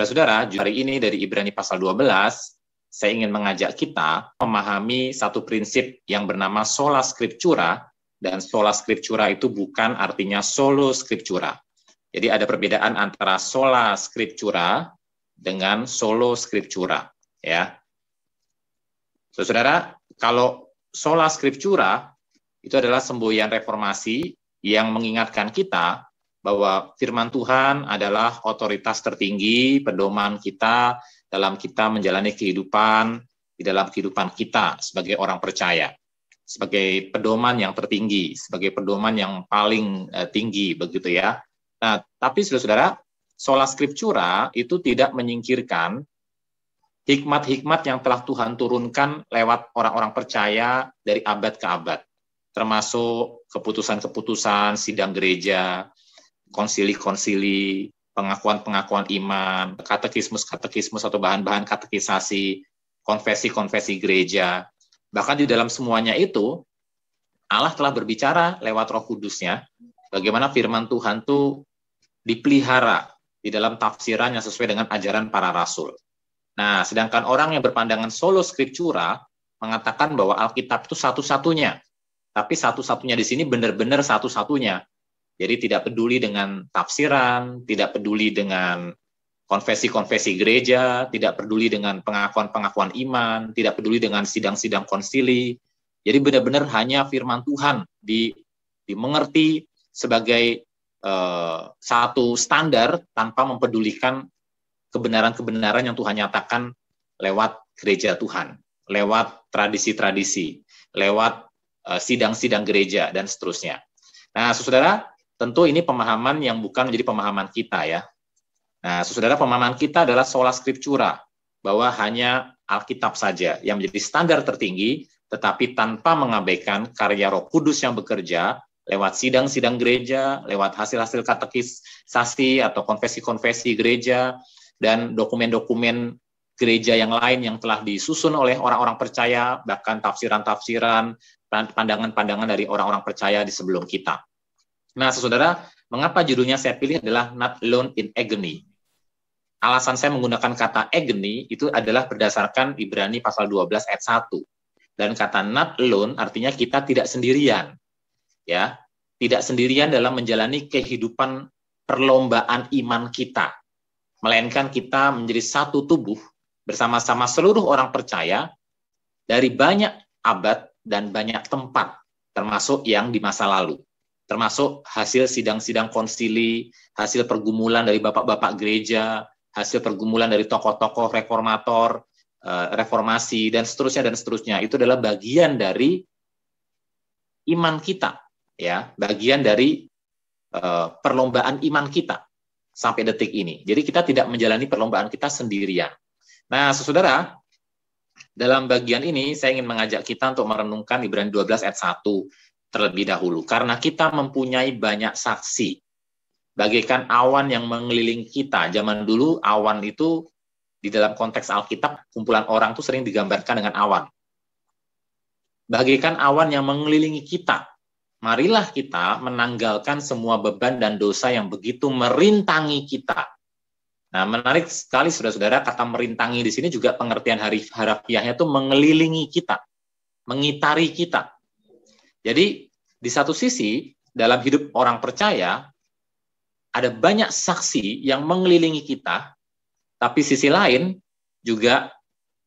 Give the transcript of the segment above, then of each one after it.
saudara-saudara, hari ini dari Ibrani pasal 12, saya ingin mengajak kita memahami satu prinsip yang bernama sola scriptura, dan sola scriptura itu bukan artinya solo scriptura. Jadi ada perbedaan antara sola scriptura dengan solo scriptura, ya. Saudara, kalau sola scriptura itu adalah semboyan reformasi yang mengingatkan kita bahwa firman Tuhan adalah otoritas tertinggi, pedoman kita dalam kita menjalani kehidupan, di dalam kehidupan kita sebagai orang percaya, sebagai pedoman yang tertinggi, sebagai pedoman yang paling tinggi, begitu ya. Nah, tapi saudara-saudara, sola scriptura itu tidak menyingkirkan hikmat-hikmat yang telah Tuhan turunkan lewat orang-orang percaya dari abad ke abad, termasuk keputusan-keputusan sidang gereja, konsili-konsili, pengakuan-pengakuan iman, katekismus-katekismus atau bahan-bahan katekisasi, konfesi-konfesi gereja. Bahkan di dalam semuanya itu, Allah telah berbicara lewat Roh Kudus-Nya, bagaimana firman Tuhan itu dipelihara di dalam tafsiran yang sesuai dengan ajaran para rasul. Nah, sedangkan orang yang berpandangan solo scriptura mengatakan bahwa Alkitab itu satu-satunya. Tapi satu-satunya di sini benar-benar satu-satunya. Jadi tidak peduli dengan tafsiran, tidak peduli dengan konfesi-konfesi gereja, tidak peduli dengan pengakuan-pengakuan iman, tidak peduli dengan sidang-sidang konsili. Jadi benar-benar hanya firman Tuhan dimengerti sebagai satu standar tanpa mempedulikan kebenaran-kebenaran yang Tuhan nyatakan lewat gereja Tuhan, lewat tradisi-tradisi, lewat sidang-sidang gereja, dan seterusnya. Nah, saudara, tentu ini pemahaman yang bukan menjadi pemahaman kita ya. Nah, saudara, pemahaman kita adalah sola scriptura, bahwa hanya Alkitab saja yang menjadi standar tertinggi, tetapi tanpa mengabaikan karya Roh Kudus yang bekerja lewat sidang-sidang gereja, lewat hasil-hasil katekisasi atau konfesi-konfesi gereja, dan dokumen-dokumen gereja yang lain yang telah disusun oleh orang-orang percaya, bahkan tafsiran-tafsiran, pandangan-pandangan dari orang-orang percaya di sebelum kita. Nah, saudara, mengapa judulnya saya pilih adalah Not Alone in Agony? Alasan saya menggunakan kata agony itu adalah berdasarkan Ibrani pasal 12 ayat 1. Dan kata not alone artinya kita tidak sendirian. Ya, tidak sendirian dalam menjalani kehidupan perlombaan iman kita. Melainkan kita menjadi satu tubuh bersama-sama seluruh orang percaya dari banyak abad dan banyak tempat, termasuk yang di masa lalu. Termasuk hasil sidang-sidang konsili, hasil pergumulan dari bapak-bapak gereja, hasil pergumulan dari tokoh-tokoh reformator, reformasi, dan seterusnya, dan seterusnya. Itu adalah bagian dari iman kita, ya, bagian dari perlombaan iman kita sampai detik ini. Jadi kita tidak menjalani perlombaan kita sendirian. Nah, saudara, dalam bagian ini saya ingin mengajak kita untuk merenungkan Ibrani 12 ayat 1 terlebih dahulu. Karena kita mempunyai banyak saksi. Bagaikan awan yang mengelilingi kita. Zaman dulu awan itu di dalam konteks Alkitab, kumpulan orang itu sering digambarkan dengan awan. Bagaikan awan yang mengelilingi kita. Marilah kita menanggalkan semua beban dan dosa yang begitu merintangi kita. Nah, menarik sekali saudara-saudara, kata merintangi di sini juga pengertian harafiahnya itu mengelilingi kita, mengitari kita. Jadi, di satu sisi, dalam hidup orang percaya, ada banyak saksi yang mengelilingi kita, tapi sisi lain juga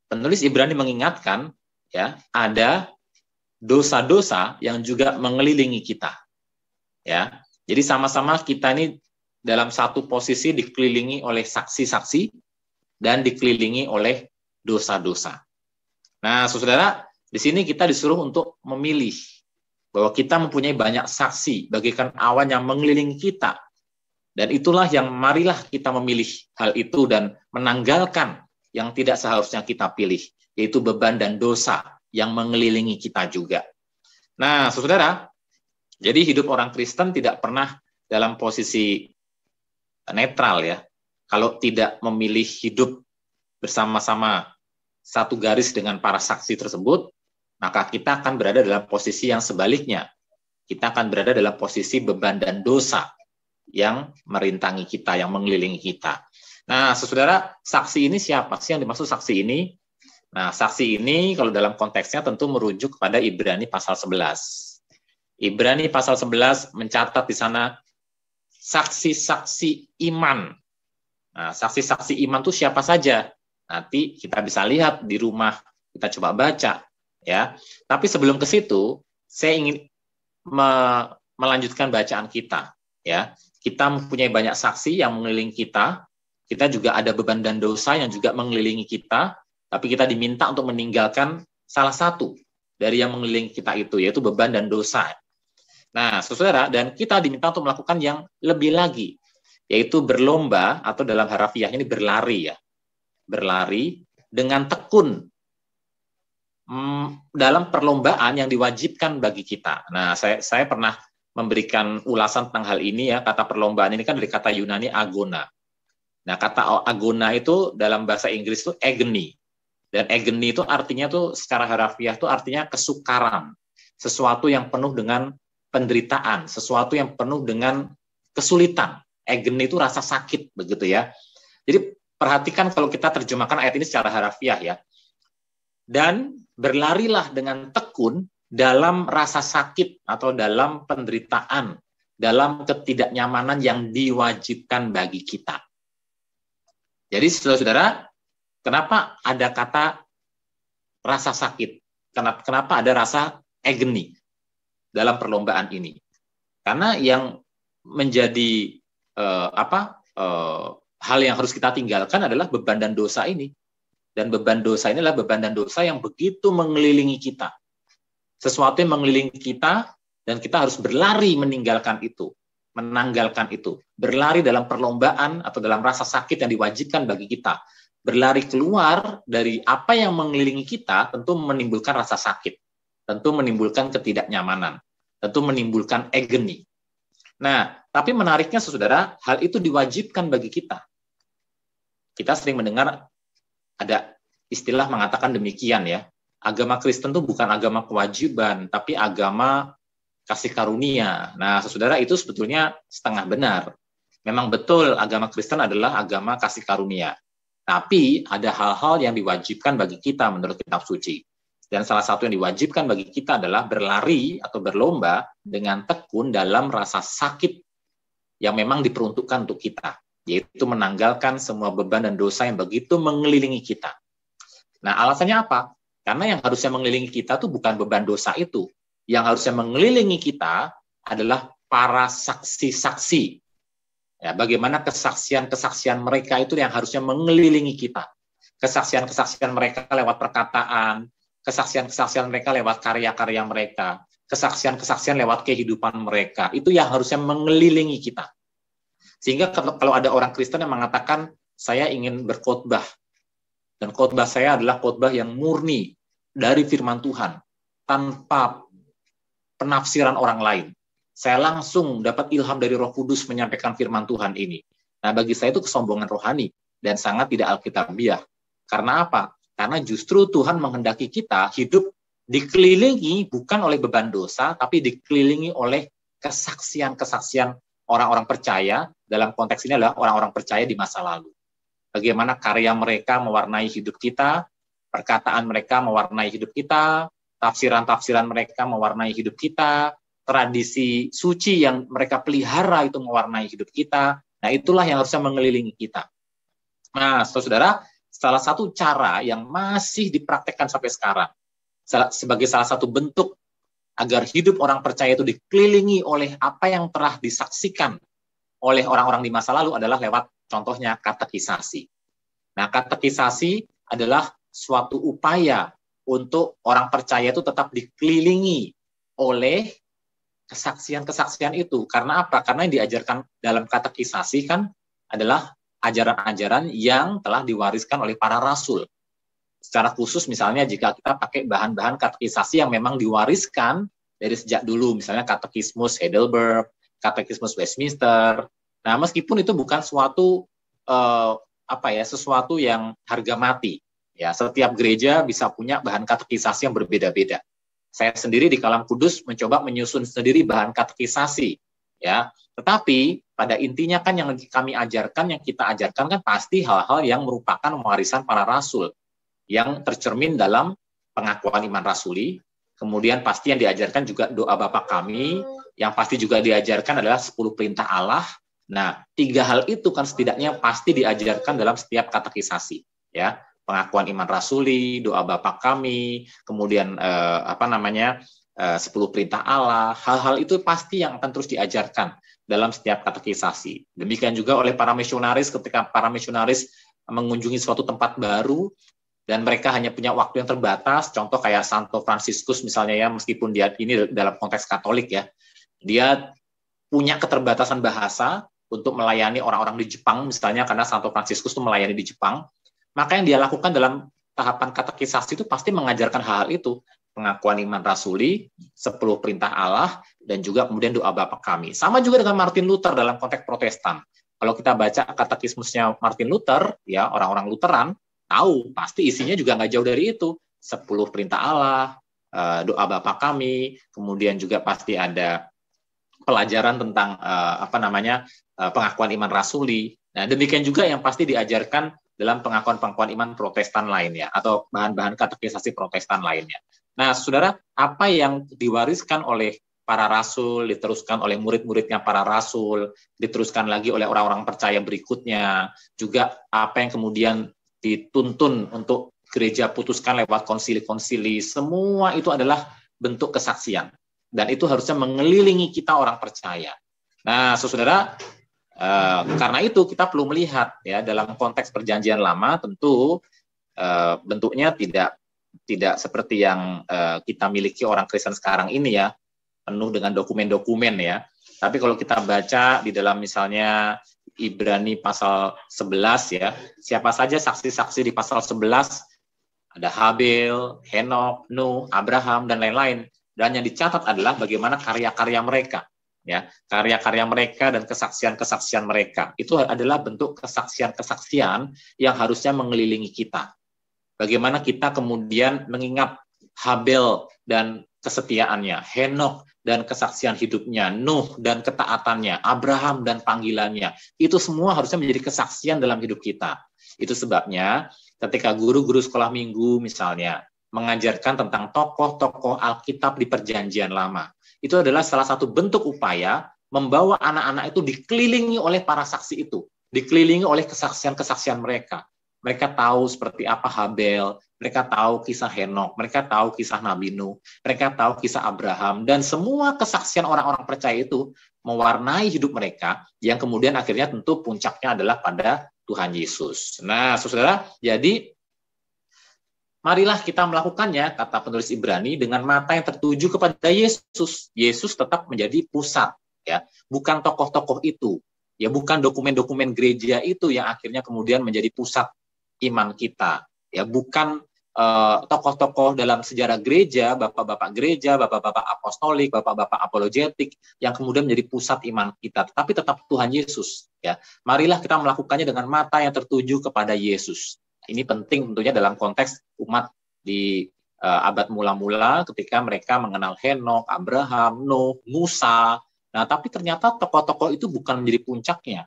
penulis Ibrani mengingatkan, ya, ada dosa-dosa yang juga mengelilingi kita. Ya, jadi sama-sama kita ini dalam satu posisi dikelilingi oleh saksi-saksi dan dikelilingi oleh dosa-dosa. Nah, saudara, di sini kita disuruh untuk memilih bahwa kita mempunyai banyak saksi bagaikan awan yang mengelilingi kita. Dan itulah yang marilah kita memilih hal itu dan menanggalkan yang tidak seharusnya kita pilih, yaitu beban dan dosa yang mengelilingi kita juga. Nah, saudara, jadi hidup orang Kristen tidak pernah dalam posisi netral ya. Kalau tidak memilih hidup bersama-sama satu garis dengan para saksi tersebut, maka kita akan berada dalam posisi yang sebaliknya. Kita akan berada dalam posisi beban dan dosa yang merintangi kita, yang mengelilingi kita. Nah, saudara, saksi ini siapa sih yang dimaksud saksi ini? Nah, saksi ini kalau dalam konteksnya tentu merujuk kepada Ibrani pasal 11. Ibrani pasal 11 mencatat di sana saksi-saksi iman. Nah, saksi-saksi iman itu siapa saja? Nanti kita bisa lihat di rumah, kita coba baca, ya. Tapi sebelum ke situ, saya ingin melanjutkan bacaan kita, ya. Kita mempunyai banyak saksi yang mengelilingi kita. Kita juga ada beban dan dosa yang juga mengelilingi kita, tapi kita diminta untuk meninggalkan salah satu dari yang mengelilingi kita itu, yaitu beban dan dosa. Nah, saudara, dan kita diminta untuk melakukan yang lebih lagi, yaitu berlomba, atau dalam harafiah ini berlari, ya. Berlari dengan tekun dalam perlombaan yang diwajibkan bagi kita. Nah, saya pernah memberikan ulasan tentang hal ini, ya. Kata perlombaan ini kan dari kata Yunani agona. Nah, kata agona itu dalam bahasa Inggris itu agony. Dan agony itu artinya tuh secara harafiah itu artinya kesukaran. Sesuatu yang penuh dengan penderitaan, sesuatu yang penuh dengan kesulitan. Agony itu rasa sakit, begitu ya. Jadi perhatikan kalau kita terjemahkan ayat ini secara harafiah, ya. Dan berlarilah dengan tekun dalam rasa sakit atau dalam penderitaan, dalam ketidaknyamanan yang diwajibkan bagi kita. Jadi saudara-saudara, kenapa ada kata rasa sakit? Kenapa ada rasa agony dalam perlombaan ini? Karena yang menjadi hal yang harus kita tinggalkan adalah beban dan dosa ini. Dan beban dosa ini adalah beban dan dosa yang begitu mengelilingi kita. Sesuatu yang mengelilingi kita, dan kita harus berlari meninggalkan itu. Menanggalkan itu, berlari dalam perlombaan atau dalam rasa sakit yang diwajibkan bagi kita. Berlari keluar dari apa yang mengelilingi kita tentu menimbulkan rasa sakit, tentu menimbulkan ketidaknyamanan, tentu menimbulkan agony. Nah, tapi menariknya saudara, hal itu diwajibkan bagi kita. Kita sering mendengar ada istilah mengatakan demikian, ya. Agama Kristen itu bukan agama kewajiban, tapi agama kasih karunia. Nah, saudara, itu sebetulnya setengah benar. Memang betul agama Kristen adalah agama kasih karunia. Tapi ada hal-hal yang diwajibkan bagi kita menurut kitab suci. Dan salah satu yang diwajibkan bagi kita adalah berlari atau berlomba dengan tekun dalam rasa sakit yang memang diperuntukkan untuk kita, yaitu menanggalkan semua beban dan dosa yang begitu mengelilingi kita. Nah, alasannya apa? Karena yang harusnya mengelilingi kita itu bukan beban dosa itu. Yang harusnya mengelilingi kita adalah para saksi-saksi. Ya, bagaimana kesaksian-kesaksian mereka itu yang harusnya mengelilingi kita. Kesaksian-kesaksian mereka lewat perkataan, kesaksian-kesaksian mereka lewat karya-karya mereka, kesaksian-kesaksian lewat kehidupan mereka. Itu yang harusnya mengelilingi kita. Sehingga kalau ada orang Kristen yang mengatakan, saya ingin berkhotbah, dan khotbah saya adalah khotbah yang murni dari firman Tuhan, tanpa penafsiran orang lain. Saya langsung dapat ilham dari Roh Kudus menyampaikan firman Tuhan ini. Nah, bagi saya itu kesombongan rohani dan sangat tidak alkitabiah. Karena apa? Karena justru Tuhan menghendaki kita hidup dikelilingi bukan oleh beban dosa, tapi dikelilingi oleh kesaksian-kesaksian orang-orang percaya. Dalam konteks ini adalah orang-orang percaya di masa lalu. Bagaimana karya mereka mewarnai hidup kita, perkataan mereka mewarnai hidup kita, tafsiran-tafsiran mereka mewarnai hidup kita, tradisi suci yang mereka pelihara itu mewarnai hidup kita. Nah, itulah yang harusnya mengelilingi kita. Nah, saudara, salah satu cara yang masih dipraktekkan sampai sekarang, sebagai salah satu bentuk agar hidup orang percaya itu dikelilingi oleh apa yang telah disaksikan oleh orang-orang di masa lalu adalah lewat contohnya katekisasi. Nah, katekisasi adalah suatu upaya untuk orang percaya itu tetap dikelilingi oleh kesaksian-kesaksian itu. Karena apa? Karena yang diajarkan dalam katekisasi kan adalah ajaran-ajaran yang telah diwariskan oleh para rasul. Secara khusus misalnya jika kita pakai bahan-bahan katekisasi yang memang diwariskan dari sejak dulu, misalnya katekismus Heidelberg, katekismus Westminster. Nah, meskipun itu bukan suatu sesuatu yang harga mati. Ya, setiap gereja bisa punya bahan katekisasi yang berbeda-beda. Saya sendiri di Kalam Kudus mencoba menyusun sendiri bahan katekisasi, ya. Tetapi pada intinya kan yang kami ajarkan, yang kita ajarkan kan pasti hal-hal yang merupakan warisan para rasul, yang tercermin dalam pengakuan iman rasuli. Kemudian pasti yang diajarkan juga doa Bapa kami, yang pasti juga diajarkan adalah 10 perintah Allah. Nah, 3 hal itu kan setidaknya pasti diajarkan dalam setiap katekisasi, ya. Pengakuan iman rasuli, doa Bapa kami, kemudian 10 perintah Allah, hal-hal itu pasti yang akan terus diajarkan dalam setiap katekisasi. Demikian juga oleh para misionaris, ketika para misionaris mengunjungi suatu tempat baru dan mereka hanya punya waktu yang terbatas, contoh kayak Santo Fransiskus misalnya ya, meskipun dia ini dalam konteks Katolik ya, dia punya keterbatasan bahasa untuk melayani orang-orang di Jepang misalnya, karena Santo Fransiskus itu melayani di Jepang, maka yang dia lakukan dalam tahapan katekisasi itu pasti mengajarkan hal-hal itu, pengakuan iman rasuli, 10 perintah Allah, dan juga kemudian doa Bapa kami. Sama juga dengan Martin Luther dalam konteks Protestan. Kalau kita baca katekismusnya Martin Luther, ya orang-orang Lutheran tahu pasti isinya juga nggak jauh dari itu, 10 perintah Allah, doa Bapa kami, kemudian juga pasti ada pelajaran tentang pengakuan iman rasuli. Nah, demikian juga yang pasti diajarkan dalam pengakuan-pengakuan iman Protestan lainnya atau bahan-bahan katekisasi Protestan lainnya. Nah, saudara, apa yang diwariskan oleh para rasul, diteruskan oleh murid-muridnya para rasul, diteruskan lagi oleh orang-orang percaya berikutnya, juga apa yang kemudian dituntun untuk gereja putuskan lewat konsili-konsili, semua itu adalah bentuk kesaksian. Dan itu harusnya mengelilingi kita orang percaya. Nah, saudara, karena itu kita perlu melihat ya dalam konteks perjanjian lama tentu bentuknya tidak seperti yang kita miliki orang Kristen sekarang ini ya, penuh dengan dokumen-dokumen ya. Tapi kalau kita baca di dalam misalnya Ibrani pasal 11 ya, siapa saja saksi-saksi di pasal 11, ada Habel, Henok, Nuh, Abraham dan lain-lain. Dan yang dicatat adalah bagaimana karya-karya mereka. Ya, karya-karya mereka dan kesaksian-kesaksian mereka itu adalah bentuk kesaksian-kesaksian yang harusnya mengelilingi kita. Bagaimana kita kemudian mengingat Habel dan kesetiaannya, Henok dan kesaksian hidupnya, Nuh dan ketaatannya, Abraham dan panggilannya. Itu semua harusnya menjadi kesaksian dalam hidup kita. Itu sebabnya ketika guru-guru sekolah minggu misalnya mengajarkan tentang tokoh-tokoh Alkitab di Perjanjian Lama, itu adalah salah satu bentuk upaya membawa anak-anak itu dikelilingi oleh para saksi itu, dikelilingi oleh kesaksian-kesaksian mereka. Mereka tahu seperti apa Habel, mereka tahu kisah Henok, mereka tahu kisah Nabi Nuh, mereka tahu kisah Abraham, dan semua kesaksian orang-orang percaya itu mewarnai hidup mereka, yang kemudian akhirnya tentu puncaknya adalah pada Tuhan Yesus. Nah, saudara, jadi marilah kita melakukannya, kata penulis Ibrani, dengan mata yang tertuju kepada Yesus. Yesus tetap menjadi pusat, ya, bukan tokoh-tokoh itu, ya, bukan dokumen-dokumen gereja itu yang akhirnya kemudian menjadi pusat iman kita, ya, bukan tokoh-tokoh dalam sejarah gereja, bapak-bapak gereja, bapak-bapak apostolik, bapak-bapak apologetik yang kemudian menjadi pusat iman kita, tetapi tetap Tuhan Yesus, ya. Marilah kita melakukannya dengan mata yang tertuju kepada Yesus. Ini penting tentunya dalam konteks umat di abad mula-mula ketika mereka mengenal Henok, Abraham, Nuh, Musa. Nah, tapi ternyata tokoh-tokoh itu bukan menjadi puncaknya.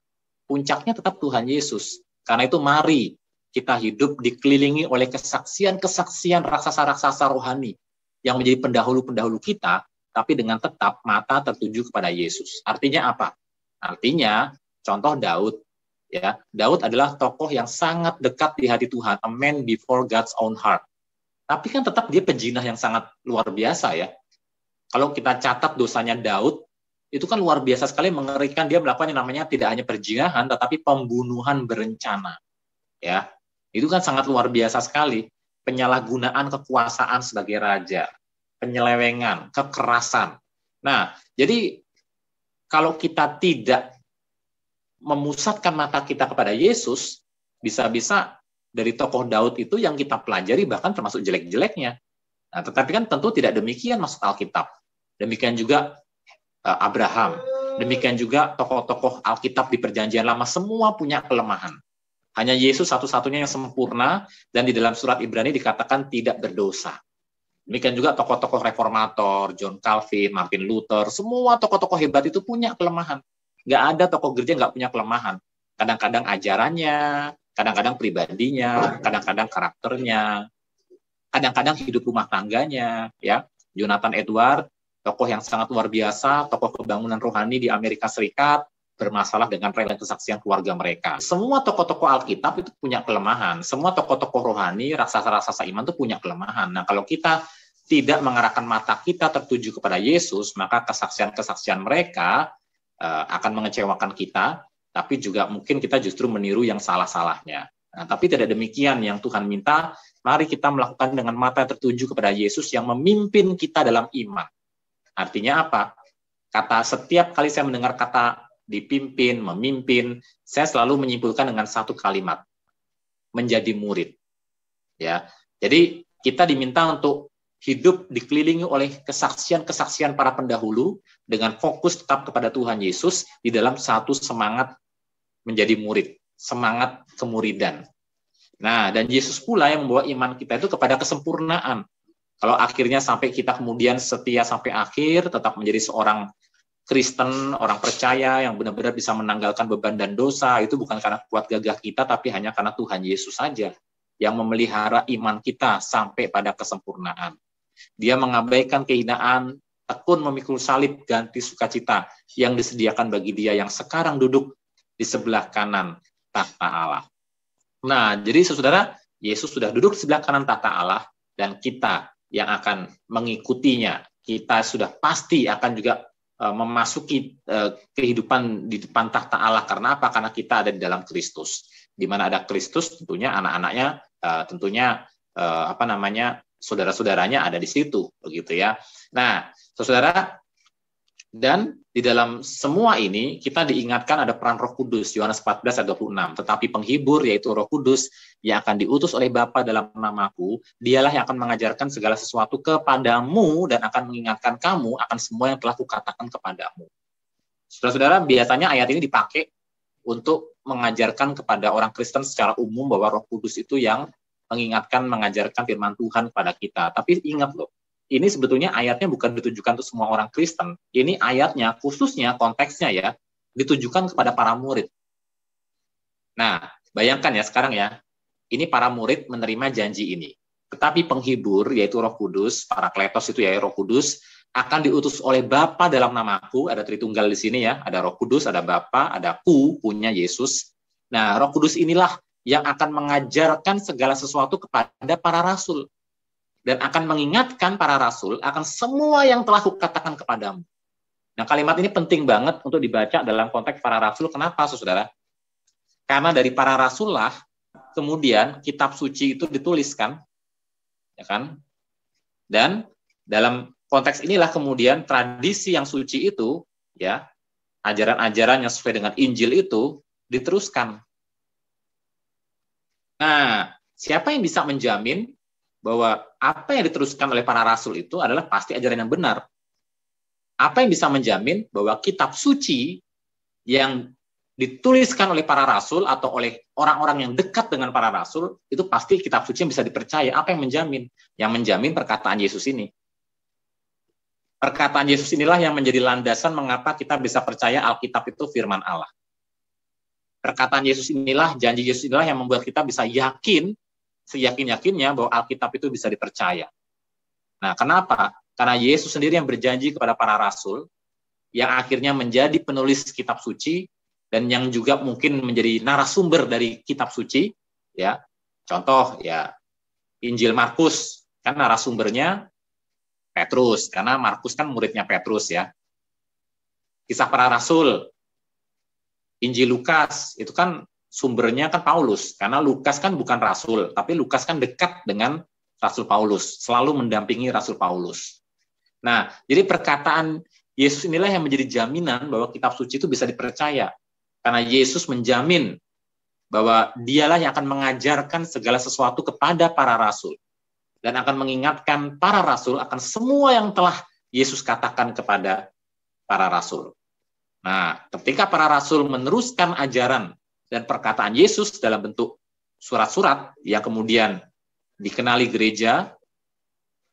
Puncaknya tetap Tuhan Yesus. Karena itu mari kita hidup dikelilingi oleh kesaksian-kesaksian raksasa-raksasa rohani yang menjadi pendahulu-pendahulu kita, tapi dengan tetap mata tertuju kepada Yesus. Artinya apa? Artinya contoh Daud. Ya, Daud adalah tokoh yang sangat dekat di hati Tuhan, a man before God's own heart. Tapi kan tetap dia pejinah yang sangat luar biasa ya. Kalau kita catat dosanya Daud, itu kan luar biasa sekali, mengerikan. Dia melakukan yang namanya tidak hanya perjinahan, tetapi pembunuhan berencana. Ya, itu kan sangat luar biasa sekali. Penyalahgunaan kekuasaan sebagai raja, penyelewengan, kekerasan. Nah, jadi kalau kita tidak memusatkan mata kita kepada Yesus, bisa-bisa dari tokoh Daud itu yang kita pelajari bahkan termasuk jelek-jeleknya. Nah, tetapi kan tentu tidak demikian maksud Alkitab. Demikian juga Abraham, demikian juga tokoh-tokoh Alkitab di Perjanjian Lama, semua punya kelemahan. Hanya Yesus satu-satunya yang sempurna, dan di dalam surat Ibrani dikatakan tidak berdosa. Demikian juga tokoh-tokoh reformator, John Calvin, Martin Luther, semua tokoh-tokoh hebat itu punya kelemahan. Nggak ada tokoh gereja nggak punya kelemahan. Kadang-kadang ajarannya, kadang-kadang pribadinya, kadang-kadang karakternya, kadang-kadang hidup rumah tangganya. Ya, Jonathan Edwards, tokoh yang sangat luar biasa, tokoh kebangunan rohani di Amerika Serikat, bermasalah dengan relasi kesaksian keluarga mereka. Semua tokoh-tokoh Alkitab itu punya kelemahan. Semua tokoh-tokoh rohani, raksasa-raksasa iman itu punya kelemahan. Nah, kalau kita tidak mengarahkan mata kita tertuju kepada Yesus, maka kesaksian-kesaksian mereka akan mengecewakan kita, tapi juga mungkin kita justru meniru yang salah-salahnya. Nah, tapi tidak demikian yang Tuhan minta, mari kita melakukan dengan mata tertuju kepada Yesus yang memimpin kita dalam iman. Artinya apa? Setiap kali saya mendengar kata dipimpin, memimpin, saya selalu menyimpulkan dengan satu kalimat, menjadi murid. Ya, jadi kita diminta untuk hidup dikelilingi oleh kesaksian-kesaksian para pendahulu dengan fokus tetap kepada Tuhan Yesus di dalam satu semangat menjadi murid, semangat kemuridan. Nah, dan Yesus pula yang membawa iman kita itu kepada kesempurnaan. Kalau akhirnya sampai kita kemudian setia sampai akhir, tetap menjadi seorang Kristen, orang percaya yang benar-benar bisa menanggalkan beban dan dosa, itu bukan karena kuat gagah kita, tapi hanya karena Tuhan Yesus saja yang memelihara iman kita sampai pada kesempurnaan. Dia mengabaikan kehinaan, tekun memikul salib, ganti sukacita yang disediakan bagi dia yang sekarang duduk di sebelah kanan tahta Allah. Nah, jadi saudara, Yesus sudah duduk di sebelah kanan tahta Allah, dan kita yang akan mengikutinya, kita sudah pasti akan juga memasuki kehidupan di depan tahta Allah. Karena apa? Karena kita ada di dalam Kristus. Di mana ada Kristus, tentunya anak-anaknya, tentunya saudara-saudaranya ada di situ, begitu ya. Nah, saudara, dan di dalam semua ini kita diingatkan ada peran Roh Kudus, Yohanes 14 ayat 26. Tetapi penghibur, yaitu Roh Kudus, yang akan diutus oleh Bapa dalam namaku, dialah yang akan mengajarkan segala sesuatu kepadamu dan akan mengingatkan kamu akan semua yang telah kukatakan kepadamu. Saudara-saudara, biasanya ayat ini dipakai untuk mengajarkan kepada orang Kristen secara umum bahwa Roh Kudus itu yang mengingatkan, mengajarkan firman Tuhan kepada kita. Tapi ingat loh, ini sebetulnya ayatnya bukan ditujukan untuk semua orang Kristen. Ini ayatnya, khususnya konteksnya ya, ditujukan kepada para murid. Nah, bayangkan ya sekarang ya, ini para murid menerima janji ini. Tetapi penghibur, yaitu Roh Kudus, Parakletos itu ya, Roh Kudus, akan diutus oleh Bapa dalam namaku. Ada Tritunggal di sini ya, ada Roh Kudus, ada Bapa, ada punya Yesus. Nah, Roh Kudus inilah yang akan mengajarkan segala sesuatu kepada para rasul. Dan akan mengingatkan para rasul akan semua yang telah kukatakan kepadamu. Nah, kalimat ini penting banget untuk dibaca dalam konteks para rasul. Kenapa, saudara? Karena dari para rasul lah, kemudian kitab suci itu dituliskan, ya kan? Dan dalam konteks inilah kemudian tradisi yang suci itu, ya, ajaran-ajaran yang sesuai dengan Injil itu diteruskan. Nah, siapa yang bisa menjamin bahwa apa yang diteruskan oleh para rasul itu adalah pasti ajaran yang benar? Apa yang bisa menjamin bahwa kitab suci yang dituliskan oleh para rasul atau oleh orang-orang yang dekat dengan para rasul itu pasti kitab suci yang bisa dipercaya? Apa yang menjamin? Yang menjamin perkataan Yesus ini. Perkataan Yesus inilah yang menjadi landasan mengapa kita bisa percaya Alkitab itu firman Allah. Perkataan Yesus inilah, janji Yesus inilah yang membuat kita bisa yakin, seyakin-yakinnya bahwa Alkitab itu bisa dipercaya. Nah, kenapa? Karena Yesus sendiri yang berjanji kepada para rasul, yang akhirnya menjadi penulis kitab suci, dan yang juga mungkin menjadi narasumber dari kitab suci. Ya, contoh ya Injil Markus, kan narasumbernya Petrus, karena Markus kan muridnya Petrus ya. Kisah para rasul, Injil Lukas, itu kan sumbernya kan Paulus, karena Lukas kan bukan rasul, tapi Lukas kan dekat dengan Rasul Paulus, selalu mendampingi Rasul Paulus. Nah, jadi perkataan Yesus inilah yang menjadi jaminan bahwa kitab suci itu bisa dipercaya. Karena Yesus menjamin bahwa dialah yang akan mengajarkan segala sesuatu kepada para rasul. Dan akan mengingatkan para rasul akan semua yang telah Yesus katakan kepada para rasul. Nah, ketika para rasul meneruskan ajaran dan perkataan Yesus dalam bentuk surat-surat yang kemudian dikenali gereja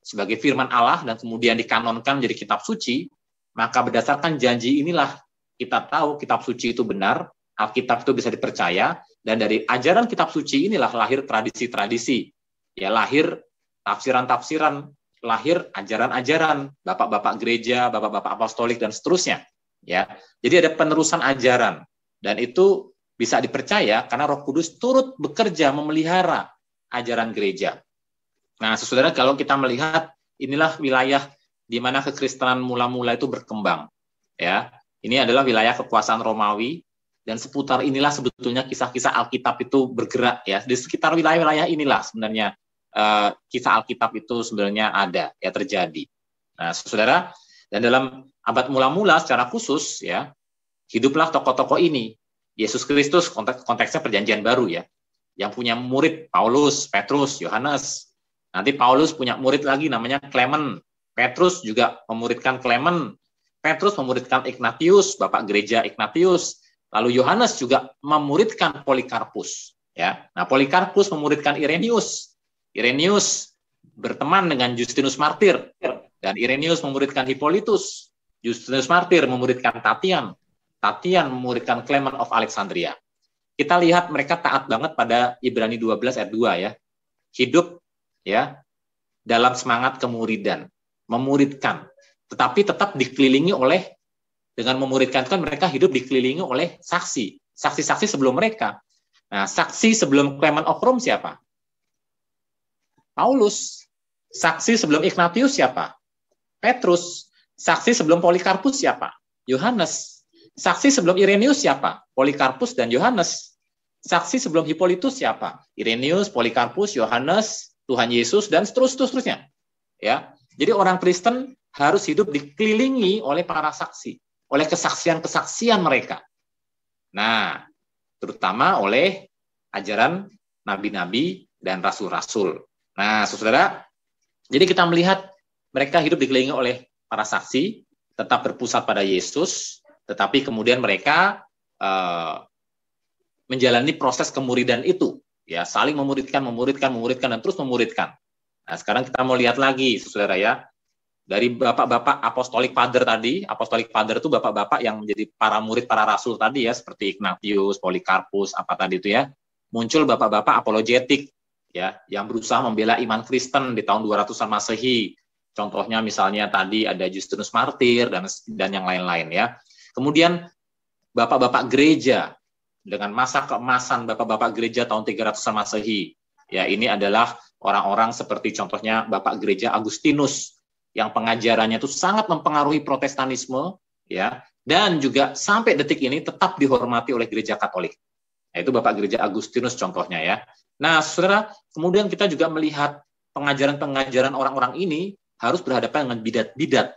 sebagai firman Allah dan kemudian dikanonkan menjadi kitab suci, maka berdasarkan janji inilah kita tahu kitab suci itu benar, Alkitab itu bisa dipercaya, dan dari ajaran kitab suci inilah lahir tradisi-tradisi, ya lahir tafsiran-tafsiran, lahir ajaran-ajaran, bapak-bapak gereja, bapak-bapak apostolik dan seterusnya. Ya, jadi ada penerusan ajaran, dan itu bisa dipercaya karena Roh Kudus turut bekerja memelihara ajaran gereja. Nah, saudara, kalau kita melihat inilah wilayah di mana kekristenan mula-mula itu berkembang. Ya, ini adalah wilayah kekuasaan Romawi, dan seputar inilah sebetulnya kisah-kisah Alkitab itu bergerak. Ya, di sekitar wilayah-wilayah inilah sebenarnya kisah Alkitab itu sebenarnya ada, ya terjadi. Nah, saudara, dan dalam abad mula-mula secara khusus, ya, hiduplah tokoh-tokoh ini. Yesus Kristus konteksnya perjanjian baru, ya, yang punya murid Paulus, Petrus, Yohanes. Nanti Paulus punya murid lagi namanya Clement. Petrus juga memuridkan Clement. Petrus memuridkan Ignatius, bapak gereja Ignatius. Lalu Yohanes juga memuridkan Polikarpus. Ya, nah Polikarpus memuridkan Irenaeus. Irenaeus berteman dengan Justinus Martir, dan Irenaeus memuridkan Hippolytus. Justinus Martir memuridkan Tatian. Tatian memuridkan Clement of Alexandria. Kita lihat mereka taat banget pada Ibrani 12 ayat 2, ya. Hidup, ya, dalam semangat kemuridan, memuridkan, tetapi tetap dikelilingi oleh, dengan memuridkan kan mereka hidup dikelilingi oleh saksi-saksi sebelum mereka. Nah, saksi sebelum Clement of Rome siapa? Paulus. Saksi sebelum Ignatius siapa? Petrus. Saksi sebelum Polikarpus siapa? Yohanes. Saksi sebelum Irenaeus siapa? Polikarpus dan Yohanes. Saksi sebelum Hippolytus siapa? Irenaeus, Polikarpus, Yohanes, Tuhan Yesus, dan seterusnya. Ya, jadi orang Kristen harus hidup dikelilingi oleh para saksi, oleh kesaksian-kesaksian mereka. Nah, terutama oleh ajaran nabi-nabi dan rasul-rasul. Nah, saudara, jadi kita melihat mereka hidup dikelilingi oleh para saksi, tetap berpusat pada Yesus, tetapi kemudian mereka menjalani proses kemuridan itu, ya, saling memuridkan, dan terus memuridkan. Nah, sekarang kita mau lihat lagi, saudara, ya, dari bapak-bapak apostolik father tadi. Apostolik father itu bapak-bapak yang menjadi para murid, para rasul tadi, ya, seperti Ignatius, Polikarpus, apa tadi itu, ya. Muncul bapak-bapak apologetik, ya, yang berusaha membela iman Kristen di tahun 200-an Masehi. Contohnya misalnya tadi ada Justinus Martir dan yang lain-lain, ya. Kemudian bapak-bapak gereja dengan masa keemasan bapak-bapak gereja tahun 300-an Masehi. Ya, ini adalah orang-orang seperti contohnya Bapak Gereja Agustinus yang pengajarannya itu sangat mempengaruhi Protestanisme, ya, dan juga sampai detik ini tetap dihormati oleh Gereja Katolik. Yaitu Bapak Gereja Agustinus contohnya, ya. Nah, saudara, kemudian kita juga melihat pengajaran-pengajaran orang-orang ini harus berhadapan dengan bidat-bidat.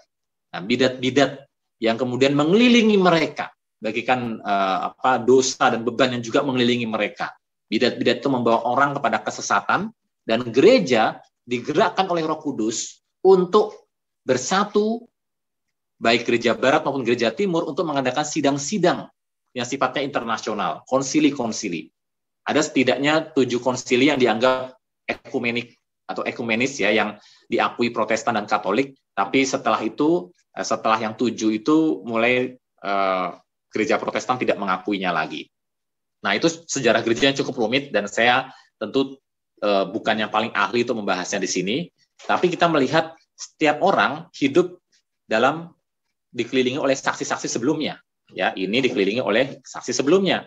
Nah, bidat-bidat yang kemudian mengelilingi mereka, bagikan dosa dan beban yang juga mengelilingi mereka. Bidat-bidat itu membawa orang kepada kesesatan, dan gereja digerakkan oleh Roh Kudus untuk bersatu, baik gereja barat maupun gereja timur, untuk mengadakan sidang-sidang yang sifatnya internasional, konsili-konsili. Ada setidaknya 7 konsili yang dianggap ekumenik atau ekumenis, ya, yang diakui Protestan dan Katolik. Tapi setelah itu, setelah yang 7 itu mulai gereja Protestan tidak mengakuinya lagi. Nah, itu sejarah gereja yang cukup rumit, dan saya tentu bukan yang paling ahli untuk membahasnya di sini. Tapi kita melihat setiap orang hidup dalam dikelilingi oleh saksi-saksi sebelumnya. Ya, ini dikelilingi oleh saksi sebelumnya.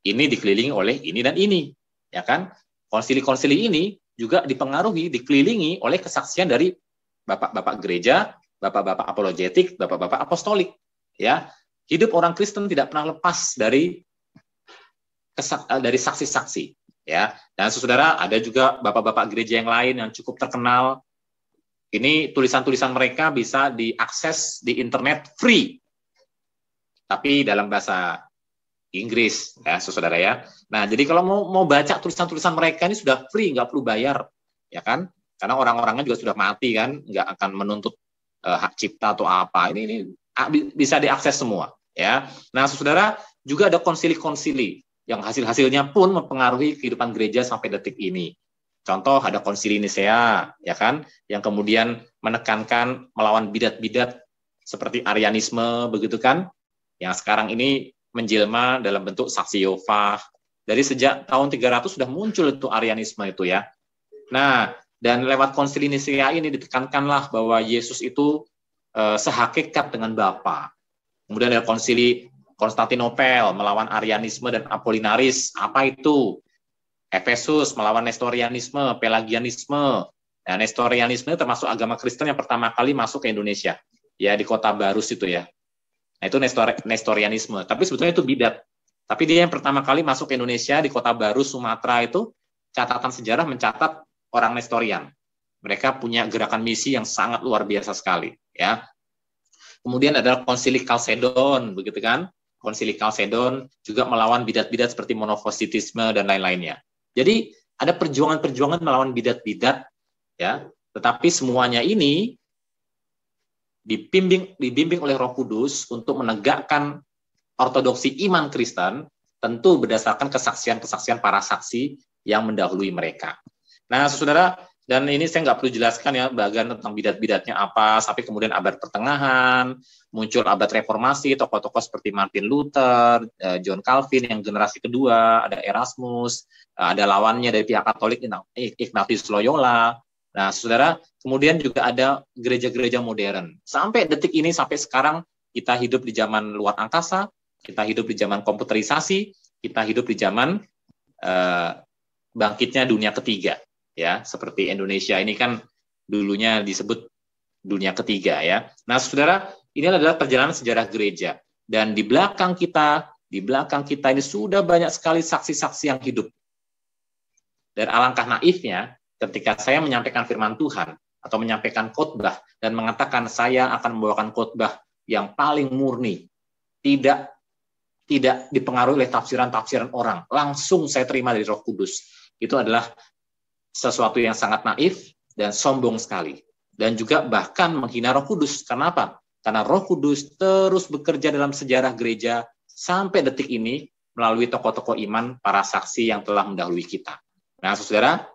Ini dikelilingi oleh ini dan ini, ya kan? Konsili-konsili ini juga dipengaruhi, dikelilingi oleh kesaksian dari bapak-bapak gereja, bapak-bapak apologetik, bapak-bapak apostolik. Ya, hidup orang Kristen tidak pernah lepas dari saksi-saksi. Ya, dan saudara, ada juga bapak-bapak gereja yang lain yang cukup terkenal. Ini tulisan-tulisan mereka bisa diakses di internet free, tapi dalam bahasa Inggris, ya, saudara, ya. Nah, jadi kalau mau baca tulisan-tulisan mereka ini sudah free, nggak perlu bayar, ya kan? Karena orang-orangnya juga sudah mati, kan, nggak akan menuntut hak cipta atau apa. Ini bisa diakses semua, ya. Nah, saudara, juga ada konsili-konsili yang hasil-hasilnya pun mempengaruhi kehidupan gereja sampai detik ini. Contoh, ada konsili Nisea, ya kan, yang kemudian menekankan melawan bidat-bidat seperti Arianisme, begitu kan? yang sekarang ini menjelma dalam bentuk saksi Yehova. Dari sejak tahun 300 sudah muncul itu Arianisme itu ya. Nah, dan lewat konsili Nisea ini ditekankanlah bahwa Yesus itu sehakikat dengan Bapa. Kemudian ada konsili Konstantinopel melawan Arianisme dan Apolinaris. Apa itu? Efesus melawan Nestorianisme, Pelagianisme. Nah, Nestorianisme termasuk agama Kristen yang pertama kali masuk ke Indonesia. Ya, di Kota Barus itu ya. Nah, itu Nestorianisme. Tapi sebetulnya itu bidat. Tapi dia yang pertama kali masuk ke Indonesia di Kota Barus, Sumatera itu, catatan sejarah mencatat orang Nestorian. Mereka punya gerakan misi yang sangat luar biasa sekali. Ya. Kemudian ada Konsili Kalsedon, begitu kan? Konsili Kalsedon juga melawan bidat-bidat seperti monofositisme dan lain-lainnya. Jadi ada perjuangan-perjuangan melawan bidat-bidat, ya. Tetapi semuanya ini dibimbing oleh Roh Kudus untuk menegakkan ortodoksi iman Kristen, tentu berdasarkan kesaksian-kesaksian para saksi yang mendahului mereka. Nah, saudara, dan ini saya nggak perlu jelaskan ya bagian tentang bidat-bidatnya apa, sampai kemudian abad pertengahan, muncul abad reformasi, tokoh-tokoh seperti Martin Luther, John Calvin yang generasi kedua, ada Erasmus, ada lawannya dari pihak Katolik, Ignatius Loyola. Nah, saudara, kemudian juga ada gereja-gereja modern. Sampai detik ini, sampai sekarang, kita hidup di zaman luar angkasa, kita hidup di zaman komputerisasi, kita hidup di zaman bangkitnya dunia ketiga. Ya, seperti Indonesia ini kan dulunya disebut dunia ketiga ya. Nah, saudara, ini adalah perjalanan sejarah gereja, dan di belakang kita ini sudah banyak sekali saksi-saksi yang hidup. Dan alangkah naifnya ketika saya menyampaikan firman Tuhan atau menyampaikan khotbah dan mengatakan saya akan membawakan khotbah yang paling murni, tidak dipengaruhi oleh tafsiran-tafsiran orang, langsung saya terima dari Roh Kudus. Itu adalah sesuatu yang sangat naif dan sombong sekali. Dan juga bahkan menghina Roh Kudus. Kenapa? Karena Roh Kudus terus bekerja dalam sejarah gereja sampai detik ini melalui tokoh-tokoh iman, para saksi yang telah mendahului kita. Nah, saudara,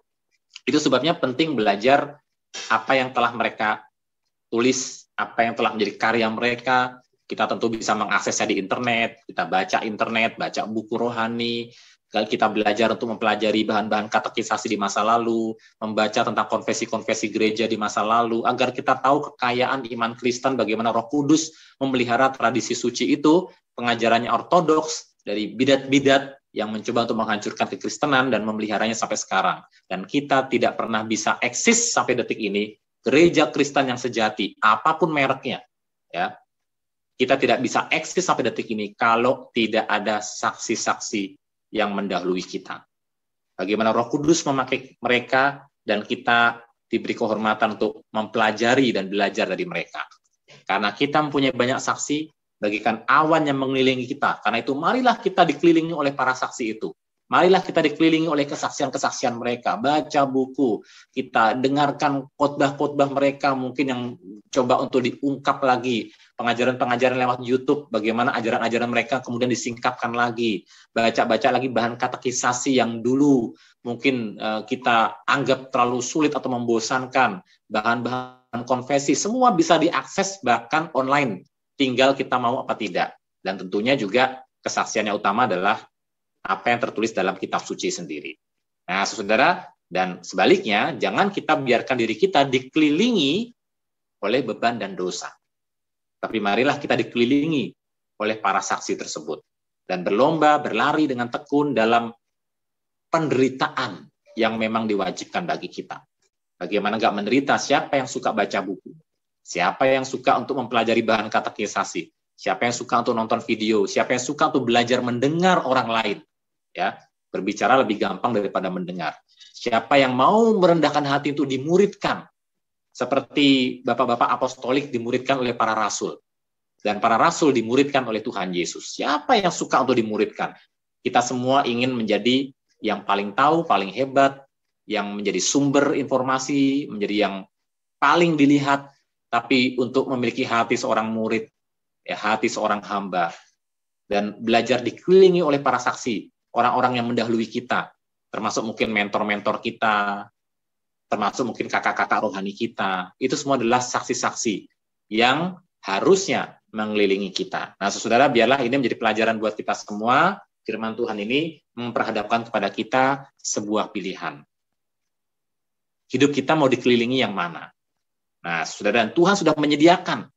itu sebabnya penting belajar apa yang telah mereka tulis, apa yang telah menjadi karya mereka. Kita tentu bisa mengaksesnya di internet, kita baca internet, baca buku rohani, kita belajar untuk mempelajari bahan-bahan katekisasi di masa lalu, membaca tentang konfesi-konfesi gereja di masa lalu, agar kita tahu kekayaan iman Kristen, bagaimana Roh Kudus memelihara tradisi suci itu, pengajarannya ortodoks, dari bidat-bidat yang mencoba untuk menghancurkan kekristenan dan memeliharanya sampai sekarang. Dan kita tidak pernah bisa eksis sampai detik ini, gereja Kristen yang sejati, apapun mereknya, ya, kita tidak bisa eksis sampai detik ini kalau tidak ada saksi-saksi yang mendahului kita. Bagaimana Roh Kudus memakai mereka, dan kita diberi kehormatan untuk mempelajari dan belajar dari mereka. Karena kita mempunyai banyak saksi, bagikan awan yang mengelilingi kita. Karena itu marilah kita dikelilingi oleh para saksi itu. Marilah kita dikelilingi oleh kesaksian-kesaksian mereka, baca buku, kita dengarkan khotbah-khotbah mereka mungkin yang coba untuk diungkap lagi, pengajaran-pengajaran lewat YouTube, bagaimana ajaran-ajaran mereka kemudian disingkapkan lagi, baca-baca lagi bahan katekisasi yang dulu mungkin kita anggap terlalu sulit atau membosankan, bahan-bahan konfesi, semua bisa diakses bahkan online, tinggal kita mau apa tidak. Dan tentunya juga kesaksiannya utama adalah apa yang tertulis dalam kitab suci sendiri. Nah, saudara, dan sebaliknya, jangan kita biarkan diri kita dikelilingi oleh beban dan dosa. Tapi marilah kita dikelilingi oleh para saksi tersebut. Dan berlomba, berlari dengan tekun dalam penderitaan yang memang diwajibkan bagi kita. Bagaimana nggak menderita? Siapa yang suka baca buku? Siapa yang suka untuk mempelajari bahan katekisasi? Siapa yang suka untuk nonton video? Siapa yang suka untuk belajar mendengar orang lain? Ya, berbicara lebih gampang daripada mendengar. Siapa yang mau merendahkan hati itu dimuridkan, seperti bapak-bapak apostolik dimuridkan oleh para rasul, dan para rasul dimuridkan oleh Tuhan Yesus. Siapa yang suka untuk dimuridkan? Kita semua ingin menjadi yang paling tahu, paling hebat, yang menjadi sumber informasi, menjadi yang paling dilihat, tapi untuk memiliki hati seorang murid, ya, hati seorang hamba, dan belajar dikelilingi oleh para saksi, orang-orang yang mendahului kita, termasuk mungkin mentor-mentor kita, termasuk mungkin kakak-kakak rohani kita. Itu semua adalah saksi-saksi yang harusnya mengelilingi kita. Nah, saudara, biarlah ini menjadi pelajaran buat kita semua. Firman Tuhan ini memperhadapkan kepada kita sebuah pilihan. Hidup kita mau dikelilingi yang mana? Nah, saudara, dan Tuhan sudah menyediakan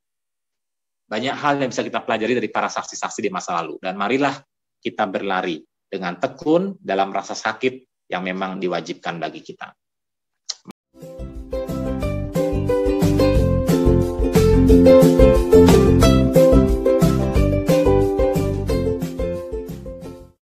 banyak hal yang bisa kita pelajari dari para saksi-saksi di masa lalu. Dan marilah kita berlari dengan tekun dalam rasa sakit yang memang diwajibkan bagi kita.